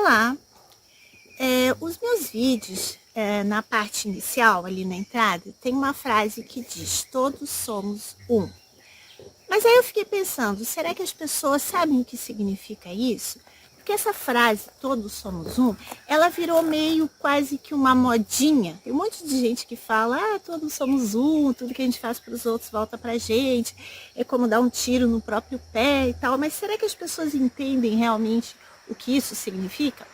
Olá! Os meus vídeos, na parte inicial, ali na entrada, tem uma frase que diz: todos somos um. Mas aí eu fiquei pensando, será que as pessoas sabem o que significa isso? Porque essa frase, todos somos um, ela virou meio quase que uma modinha. Tem um monte de gente que fala, todos somos um, tudo que a gente faz para os outros volta pra gente, é como dar um tiro no próprio pé e tal. Mas será que as pessoas entendem realmente o que isso significa?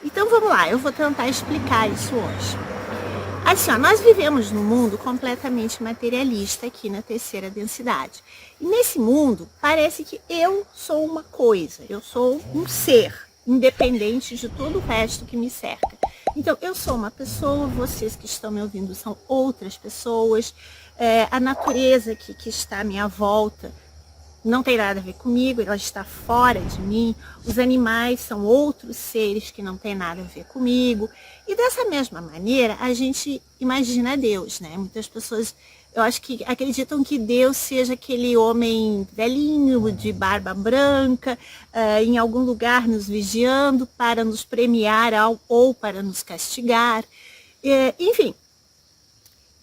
Então vamos lá, eu vou tentar explicar isso hoje. Assim, nós vivemos num mundo completamente materialista aqui na terceira densidade. E nesse mundo, parece que eu sou uma coisa, eu sou um ser, independente de todo o resto que me cerca. Então, eu sou uma pessoa, vocês que estão me ouvindo são outras pessoas, a natureza que está à minha volta não tem nada a ver comigo, ela está fora de mim. Os animais são outros seres que não tem nada a ver comigo. E dessa mesma maneira, a gente imagina Deus, né? Muitas pessoas, eu acho que acreditam que Deus seja aquele homem velhinho, de barba branca, em algum lugar nos vigiando para nos premiar ou para nos castigar. Enfim,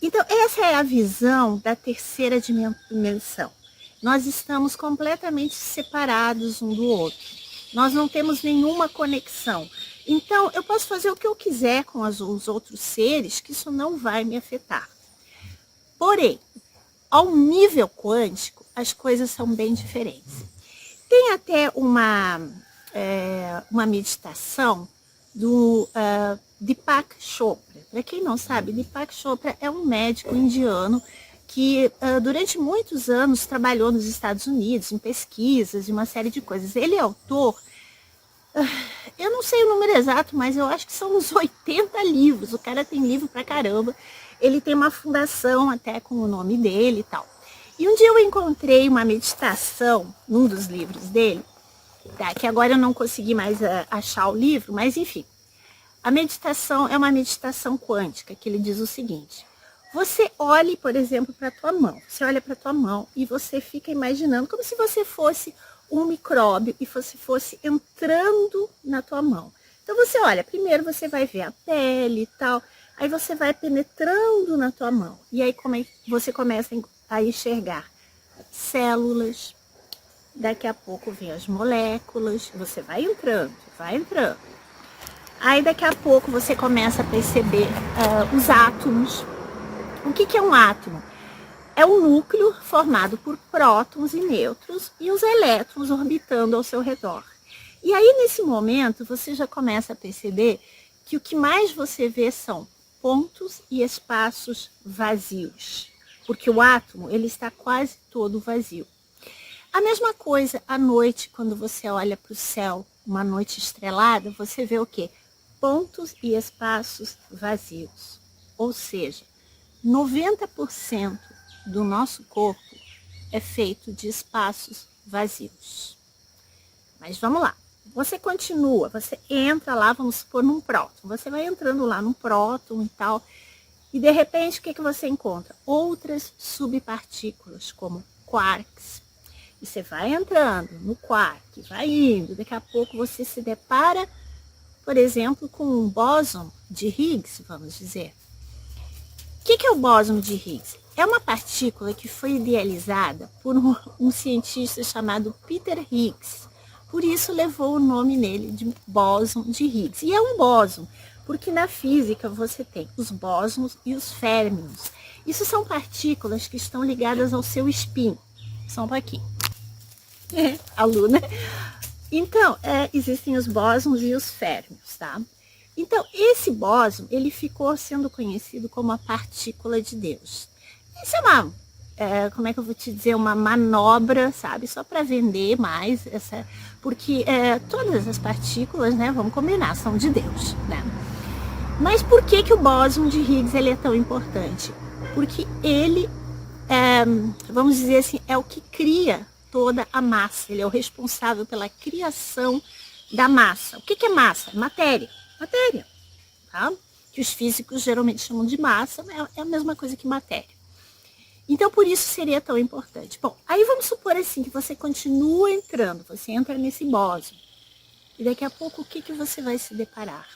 então essa é a visão da terceira dimensão. Nós estamos completamente separados um do outro. Nós não temos nenhuma conexão. Então, eu posso fazer o que eu quiser com os outros seres, que isso não vai me afetar. Porém, ao nível quântico, as coisas são bem diferentes. Tem até uma meditação do Deepak Chopra. Para quem não sabe, Deepak Chopra é um médico indiano que durante muitos anos trabalhou nos Estados Unidos em pesquisas e uma série de coisas. Ele é autor, eu não sei o número exato, mas eu acho que são uns 80 livros. O cara tem livro pra caramba. Ele tem uma fundação até com o nome dele e tal. E um dia eu encontrei uma meditação num dos livros dele, tá? Que agora eu não consegui mais achar o livro, mas enfim. A meditação é uma meditação quântica, que ele diz o seguinte: você olhe, por exemplo, para a tua mão. Você olha para a tua mão e você fica imaginando como se você fosse um micróbio e você fosse entrando na tua mão. Então você olha, primeiro você vai ver a pele e tal, aí você vai penetrando na tua mão. E aí você começa a enxergar células, daqui a pouco vem as moléculas, você vai entrando, vai entrando. Aí daqui a pouco você começa a perceber os átomos. O que é um átomo? É um núcleo formado por prótons e nêutrons e os elétrons orbitando ao seu redor. E aí, nesse momento, você já começa a perceber que o que mais você vê são pontos e espaços vazios. Porque o átomo, ele está quase todo vazio. A mesma coisa à noite, quando você olha para o céu, uma noite estrelada, você vê o quê? Pontos e espaços vazios. Ou seja, 90% do nosso corpo é feito de espaços vazios. Mas vamos lá. Você continua, você entra lá, vamos supor, num próton. Você vai entrando lá num próton e tal. E de repente, o que você encontra? Outras subpartículas, como quarks. E você vai entrando no quark, vai indo. Daqui a pouco você se depara, por exemplo, com um bóson de Higgs, vamos dizer. O que é o bóson de Higgs? É uma partícula que foi idealizada por um cientista chamado Peter Higgs. Por isso levou o nome nele de bóson de Higgs. E é um bóson, porque na física você tem os bósons e os férmions. Isso são partículas que estão ligadas ao seu spin. Só um pouquinho. Aluna. Então, existem os bósons e os férmions, tá? Então, esse bóson, ele ficou sendo conhecido como a partícula de Deus. Isso é uma, como é que eu vou te dizer, uma manobra, sabe? Só para vender mais, porque todas as partículas, né, vamos combinar, são de Deus, né? Mas por que o bóson de Higgs ele é tão importante? Porque ele, vamos dizer assim, é o que cria toda a massa. Ele é o responsável pela criação da massa. O que é massa? Matéria. Matéria, tá? Que os físicos geralmente chamam de massa, é a mesma coisa que matéria. Então, por isso seria tão importante. Bom, aí vamos supor assim, que você continua entrando, você entra nesse bóson. E daqui a pouco, o que você vai se deparar?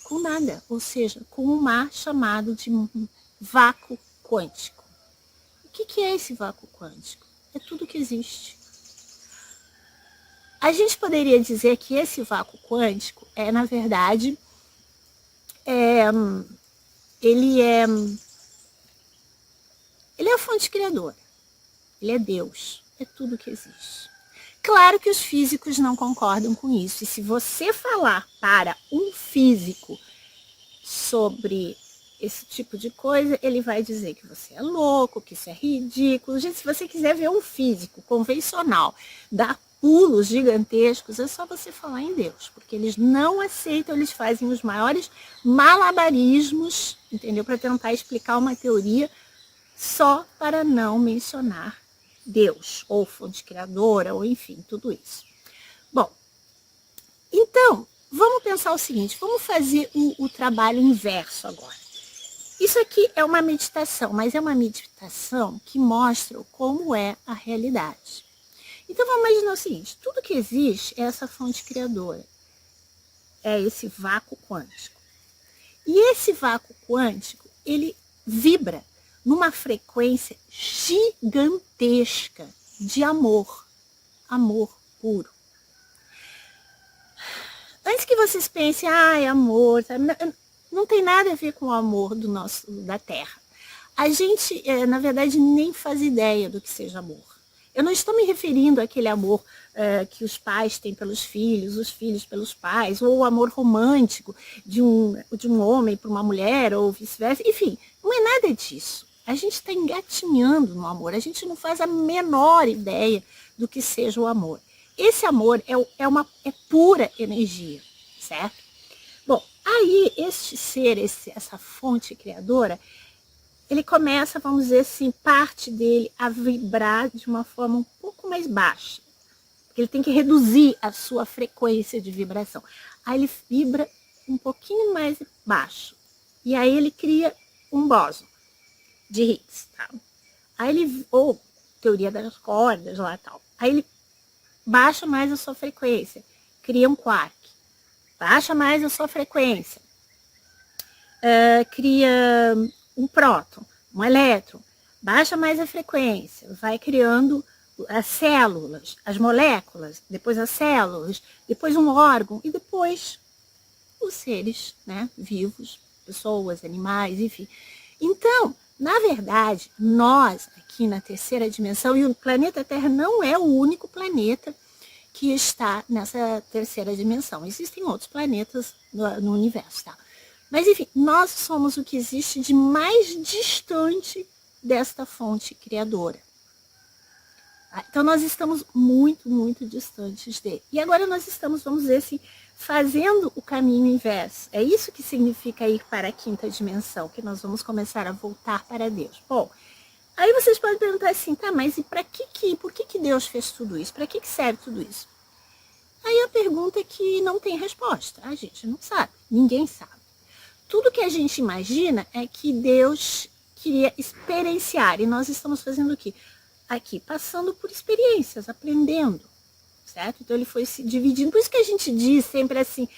Com nada, ou seja, com um mar chamado de vácuo quântico. O que é esse vácuo quântico? É tudo que existe. A gente poderia dizer que esse vácuo quântico é, na verdade, ele é a fonte criadora. Ele é Deus. É tudo que existe. Claro que os físicos não concordam com isso. E se você falar para um físico sobre esse tipo de coisa, ele vai dizer que você é louco, que isso é ridículo. Gente, se você quiser ver um físico convencional dar pulos gigantescos, é só você falar em Deus, porque eles não aceitam, eles fazem os maiores malabarismos, entendeu? Para tentar explicar uma teoria só para não mencionar Deus, ou fonte criadora, ou enfim, tudo isso. Bom, então, vamos pensar o seguinte, vamos fazer o trabalho inverso agora. Isso aqui é uma meditação, mas é uma meditação que mostra como é a realidade. Então, vamos imaginar o seguinte, tudo que existe é essa fonte criadora, é esse vácuo quântico. E esse vácuo quântico, ele vibra numa frequência gigantesca de amor, amor puro. Antes que vocês pensem, é amor, não tem nada a ver com o amor da Terra. A gente, na verdade, nem faz ideia do que seja amor. Eu não estou me referindo àquele amor que os pais têm pelos filhos, os filhos pelos pais, ou o amor romântico de um homem para uma mulher, ou vice-versa. Enfim, não é nada disso. A gente está engatinhando no amor, a gente não faz a menor ideia do que seja o amor. Esse amor é pura energia, certo? Bom, aí este ser, essa fonte criadora, ele começa, vamos dizer assim, parte dele a vibrar de uma forma um pouco mais baixa. Porque ele tem que reduzir a sua frequência de vibração. Aí ele vibra um pouquinho mais baixo. E aí ele cria um bóson de Higgs, tá? Aí ele, ou teoria das cordas lá e tal. Aí ele baixa mais a sua frequência, cria um quark. Baixa mais a sua frequência, cria um próton, um elétron. Baixa mais a frequência, vai criando as células, as moléculas, depois as células, depois um órgão e depois os seres, né, vivos, pessoas, animais, enfim. Então, na verdade, nós aqui na terceira dimensão, e o planeta Terra não é o único planeta que está nessa terceira dimensão. Existem outros planetas no universo, tá? Mas, enfim, nós somos o que existe de mais distante desta fonte criadora. Então, nós estamos muito, muito distantes dele. E agora nós estamos, vamos dizer assim, fazendo o caminho inverso. É isso que significa ir para a quinta dimensão, que nós vamos começar a voltar para Deus. Bom, aí vocês podem perguntar assim, tá, mas e por que Deus fez tudo isso? Para que serve tudo isso? Aí a pergunta é que não tem resposta. A gente não sabe, ninguém sabe. Tudo que a gente imagina é que Deus queria experienciar, e nós estamos fazendo o quê? Aqui, passando por experiências, aprendendo, certo? Então ele foi se dividindo, por isso que a gente diz sempre assim,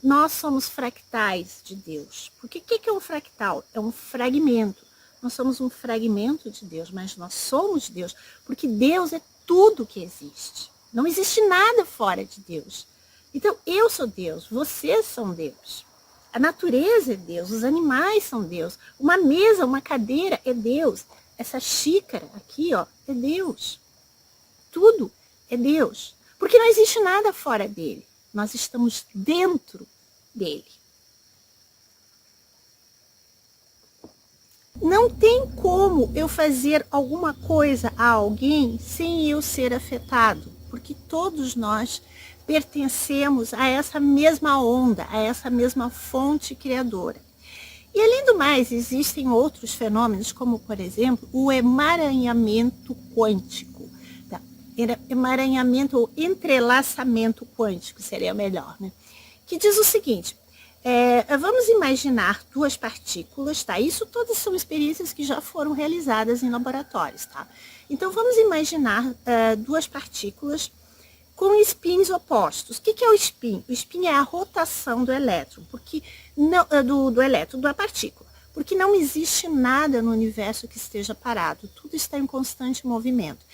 nós somos fractais de Deus. Porque o que é um fractal? É um fragmento. Nós somos um fragmento de Deus, mas nós somos Deus, porque Deus é tudo que existe. Não existe nada fora de Deus. Então, eu sou Deus, vocês são Deus. A natureza é Deus, os animais são Deus. Uma mesa, uma cadeira é Deus. Essa xícara aqui, ó, é Deus. Tudo é Deus. Porque não existe nada fora dele. Nós estamos dentro dele. Não tem como eu fazer alguma coisa a alguém sem eu ser afetado. Porque todos nós pertencemos a essa mesma onda, a essa mesma fonte criadora. E além do mais, existem outros fenômenos, como por exemplo, o emaranhamento quântico. Tá? Emaranhamento ou entrelaçamento quântico seria melhor, né? Que diz o seguinte, vamos imaginar duas partículas, tá? Isso todas são experiências que já foram realizadas em laboratórios, tá? Então vamos imaginar duas partículas com spins opostos. O que é o spin? O spin é a rotação do elétron, porque não, do elétron, da partícula, porque não existe nada no universo que esteja parado, tudo está em constante movimento.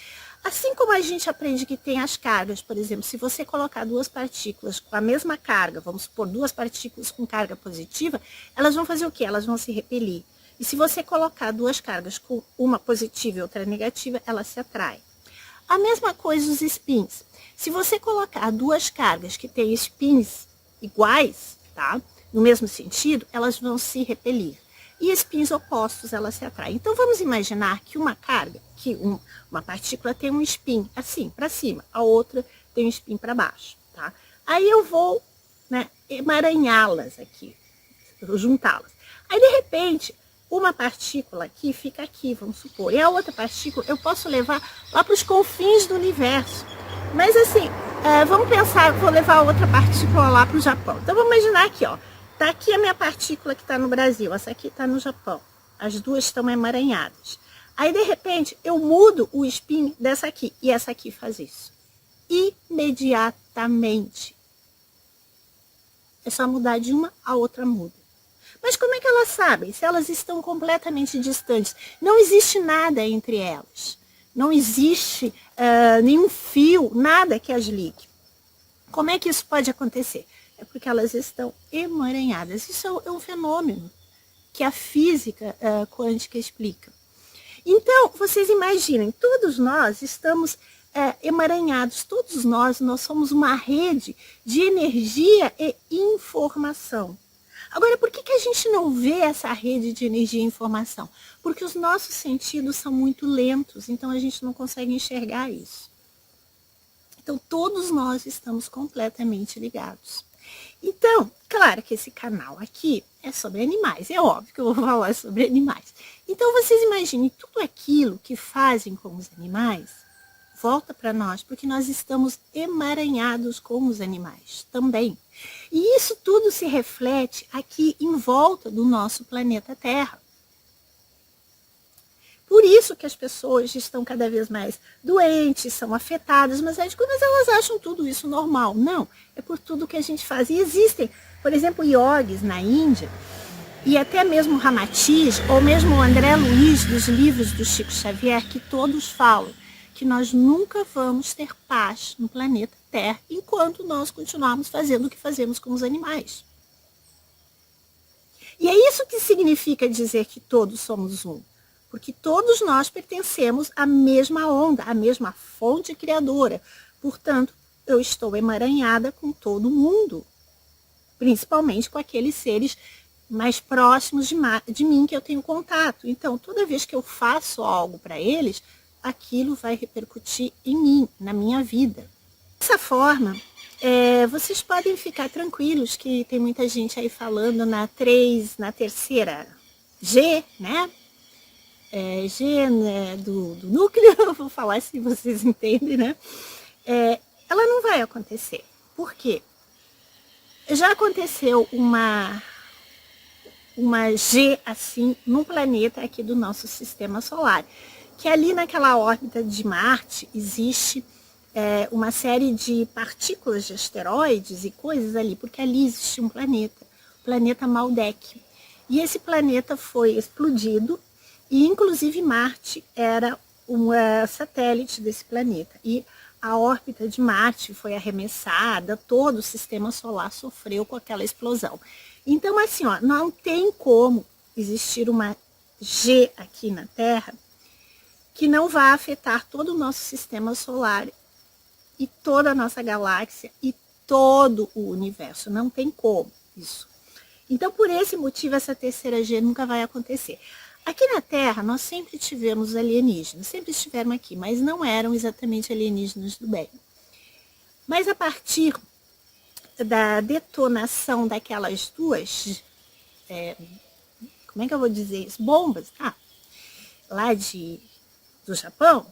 Assim como a gente aprende que tem as cargas, por exemplo, se você colocar duas partículas com a mesma carga, vamos supor, duas partículas com carga positiva, elas vão fazer o quê? Elas vão se repelir. E se você colocar duas cargas com uma positiva e outra negativa, elas se atraem. A mesma coisa os spins. Se você colocar duas cargas que têm spins iguais, tá? No mesmo sentido, elas vão se repelir. E spins opostos, elas se atraem. Então, vamos imaginar que uma carga, uma partícula tem um spin assim, para cima, a outra tem um spin para baixo, tá? Aí eu vou, né, emaranhá-las aqui, juntá-las. Aí, de repente, uma partícula aqui fica aqui, vamos supor, e a outra partícula eu posso levar lá para os confins do universo. Mas assim, vamos pensar, vou levar a outra partícula lá para o Japão. Então, vamos imaginar aqui, ó. Tá aqui a minha partícula que está no Brasil, essa aqui está no Japão. As duas estão emaranhadas. Aí, de repente, eu mudo o spin dessa aqui, e essa aqui faz isso. Imediatamente. É só mudar de uma, a outra muda. Mas como é que elas sabem? Se elas estão completamente distantes. Não existe nada entre elas. Não existe nenhum fio, nada que as ligue. Como é que isso pode acontecer? É porque elas estão emaranhadas. Isso é um fenômeno que a física quântica explica. Então, vocês imaginem, todos nós estamos emaranhados, todos nós somos uma rede de energia e informação. Agora, por que a gente não vê essa rede de energia e informação? Porque os nossos sentidos são muito lentos, então a gente não consegue enxergar isso. Então, todos nós estamos completamente ligados. Então, claro que esse canal aqui é sobre animais, é óbvio que eu vou falar sobre animais. Então, vocês imaginem, tudo aquilo que fazem com os animais volta para nós, porque nós estamos emaranhados com os animais também. E isso tudo se reflete aqui em volta do nosso planeta Terra. Por isso que as pessoas estão cada vez mais doentes, são afetadas, mas elas acham tudo isso normal. Não, é por tudo que a gente faz. E existem, por exemplo, yogis na Índia, e até mesmo Ramatiz, ou mesmo o André Luiz, dos livros do Chico Xavier, que todos falam que nós nunca vamos ter paz no planeta Terra enquanto nós continuarmos fazendo o que fazemos com os animais. E é isso que significa dizer que todos somos um. Porque todos nós pertencemos à mesma onda, à mesma fonte criadora. Portanto, eu estou emaranhada com todo mundo. Principalmente com aqueles seres mais próximos de mim que eu tenho contato. Então, toda vez que eu faço algo para eles, aquilo vai repercutir em mim, na minha vida. Dessa forma, vocês podem ficar tranquilos que tem muita gente aí falando na terceira G, né? G, né, do núcleo, eu vou falar assim, vocês entendem, né? Ela não vai acontecer. Por quê? Já aconteceu uma G assim no planeta aqui do nosso sistema solar, que ali naquela órbita de Marte existe uma série de partículas de asteroides e coisas ali, porque ali existe um planeta, o planeta Maldek. E esse planeta foi explodido, e inclusive Marte era um satélite desse planeta. E a órbita de Marte foi arremessada, todo o sistema solar sofreu com aquela explosão. Então, assim, ó, não tem como existir uma G aqui na Terra que não vá afetar todo o nosso sistema solar e toda a nossa galáxia e todo o universo. Não tem como isso. Então, por esse motivo, essa terceira G nunca vai acontecer. Aqui na Terra, nós sempre tivemos alienígenas, sempre estiveram aqui, mas não eram exatamente alienígenas do bem. Mas a partir da detonação daquelas duas, como é que eu vou dizer isso? Bombas, lá do Japão,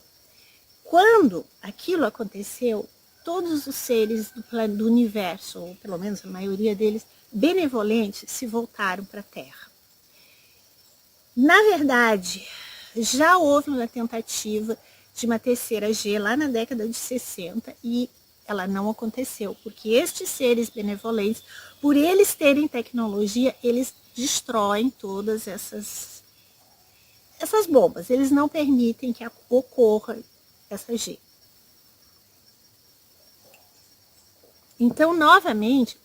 quando aquilo aconteceu, todos os seres do universo, ou pelo menos a maioria deles, benevolentes, se voltaram para a Terra. Na verdade, já houve uma tentativa de uma terceira G lá na década de 60 e ela não aconteceu, porque estes seres benevolentes, por eles terem tecnologia, eles destroem todas essas bombas. Eles não permitem que ocorra essa G. Então, novamente,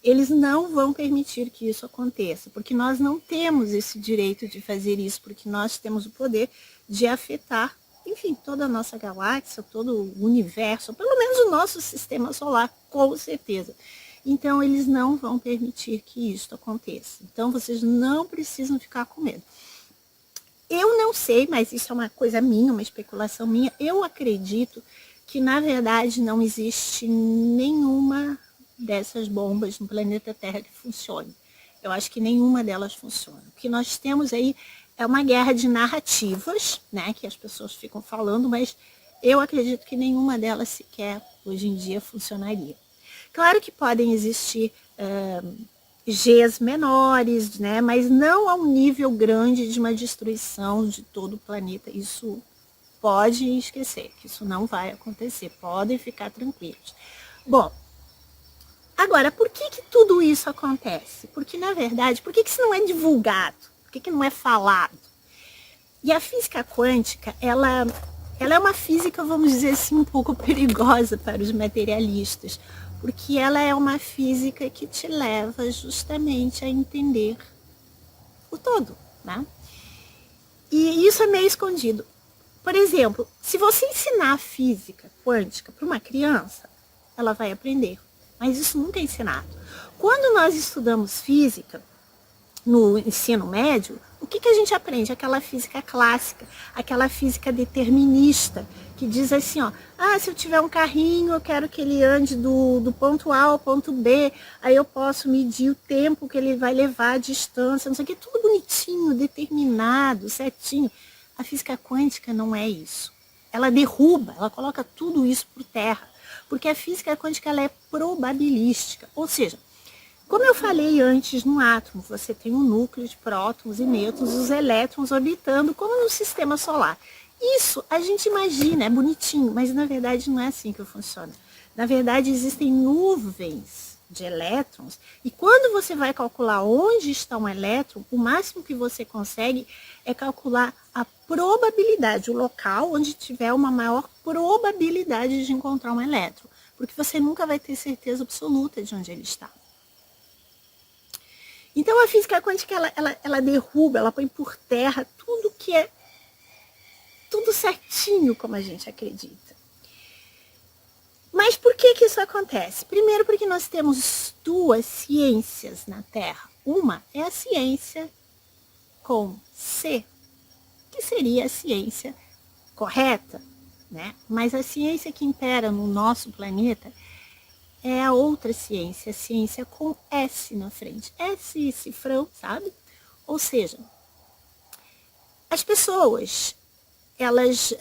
eles não vão permitir que isso aconteça, porque nós não temos esse direito de fazer isso, porque nós temos o poder de afetar, enfim, toda a nossa galáxia, todo o universo, pelo menos o nosso sistema solar, com certeza. Então, eles não vão permitir que isso aconteça. Então, vocês não precisam ficar com medo. Eu não sei, mas isso é uma coisa minha, uma especulação minha. Eu acredito que, na verdade, não existe nenhuma dessas bombas no planeta Terra que funcione. Eu acho que nenhuma delas funciona. O que nós temos aí é uma guerra de narrativas, né, que as pessoas ficam falando, mas eu acredito que nenhuma delas sequer hoje em dia funcionaria. Claro que podem existir Gs menores, né, mas não a um nível grande de uma destruição de todo o planeta. Isso pode esquecer, que isso não vai acontecer. Podem ficar tranquilos. Bom, agora, por que tudo isso acontece? Porque, na verdade, por que isso não é divulgado? Por que não é falado? E a física quântica, ela é uma física, vamos dizer assim, um pouco perigosa para os materialistas, porque ela é uma física que te leva justamente a entender o todo, né? E isso é meio escondido. Por exemplo, se você ensinar a física quântica para uma criança, ela vai aprender. Mas isso nunca é ensinado. Quando nós estudamos física no ensino médio, o que a gente aprende? Aquela física clássica, aquela física determinista, que diz assim, ó, se eu tiver um carrinho, eu quero que ele ande do ponto A ao ponto B, aí eu posso medir o tempo que ele vai levar, a distância, não sei o que, tudo bonitinho, determinado, certinho. A física quântica não é isso. Ela derruba, ela coloca tudo isso por terra, porque a física quântica ela é probabilística, ou seja, como eu falei antes, no átomo, você tem um núcleo de prótons e nêutrons, os elétrons orbitando, como no sistema solar. Isso a gente imagina, é bonitinho, mas na verdade não é assim que funciona. Na verdade, existem nuvens de elétrons, e quando você vai calcular onde está um elétron, o máximo que você consegue é calcular a probabilidade, o local onde tiver uma maior probabilidade de encontrar um elétron, porque você nunca vai ter certeza absoluta de onde ele está. Então, a física quântica, ela derruba, ela põe por terra tudo que é tudo certinho, como a gente acredita. Mas por que isso acontece? Primeiro, porque nós temos duas ciências na Terra. Uma é a ciência com C, que seria a ciência correta, né? Mas a ciência que impera no nosso planeta é a outra ciência, a ciência com S na frente. S cifrão, sabe? Ou seja, as pessoas, elas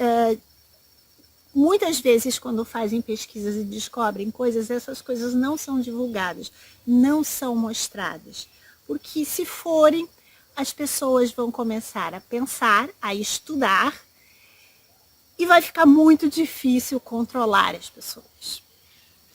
muitas vezes quando fazem pesquisas e descobrem coisas, essas coisas não são divulgadas, não são mostradas. Porque se forem, as pessoas vão começar a pensar, a estudar, e vai ficar muito difícil controlar as pessoas.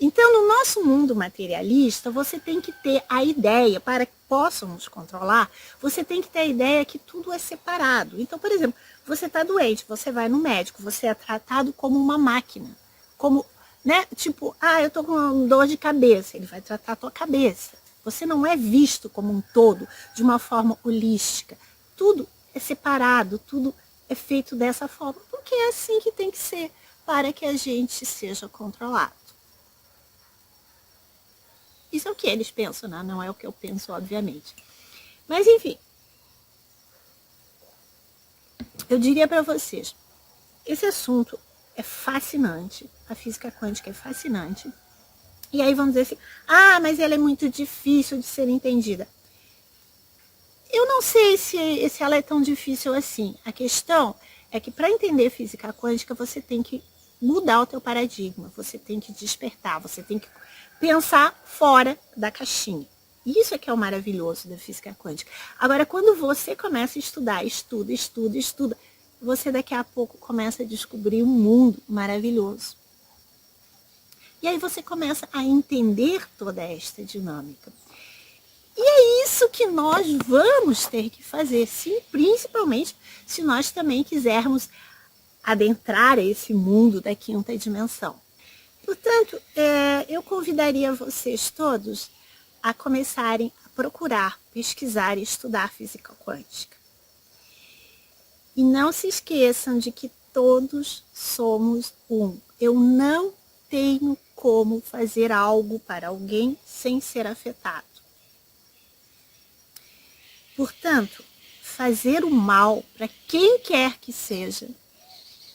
Então, no nosso mundo materialista, você tem que ter a ideia, para que possam nos controlar, você tem que ter a ideia que tudo é separado. Então, por exemplo, você está doente, você vai no médico, você é tratado como uma máquina. Como, né? Tipo, eu estou com dor de cabeça, ele vai tratar a tua cabeça. Você não é visto como um todo, de uma forma holística. Tudo é separado, tudo é feito dessa forma, porque é assim que tem que ser, para que a gente seja controlado. Isso é o que eles pensam, né? Não é o que eu penso, obviamente. Mas, enfim, eu diria para vocês, esse assunto é fascinante, a física quântica é fascinante. E aí vamos dizer assim, mas ela é muito difícil de ser entendida. Eu não sei se ela é tão difícil assim. A questão é que para entender física quântica, você tem que mudar o teu paradigma, você tem que despertar, você tem que pensar fora da caixinha. Isso é que é o maravilhoso da física quântica. Agora, quando você começa a estudar, estuda, você daqui a pouco começa a descobrir um mundo maravilhoso. E aí você começa a entender toda esta dinâmica. E é isso que nós vamos ter que fazer, sim, principalmente se nós também quisermos adentrar esse mundo da quinta dimensão. Portanto, eu convidaria vocês todos a começarem a procurar, pesquisar e estudar física quântica. E não se esqueçam de que todos somos um. Eu não tenho como fazer algo para alguém sem ser afetado. Portanto, fazer o mal para quem quer que seja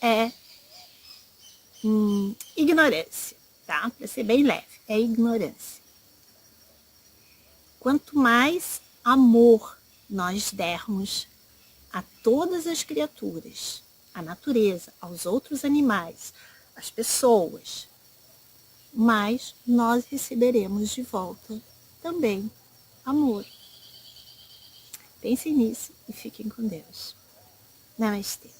é ignorância, tá? Para ser bem leve, é ignorância. Quanto mais amor nós dermos a todas as criaturas, à natureza, aos outros animais, às pessoas, mais nós receberemos de volta também amor. Pensem nisso e fiquem com Deus. Namastê.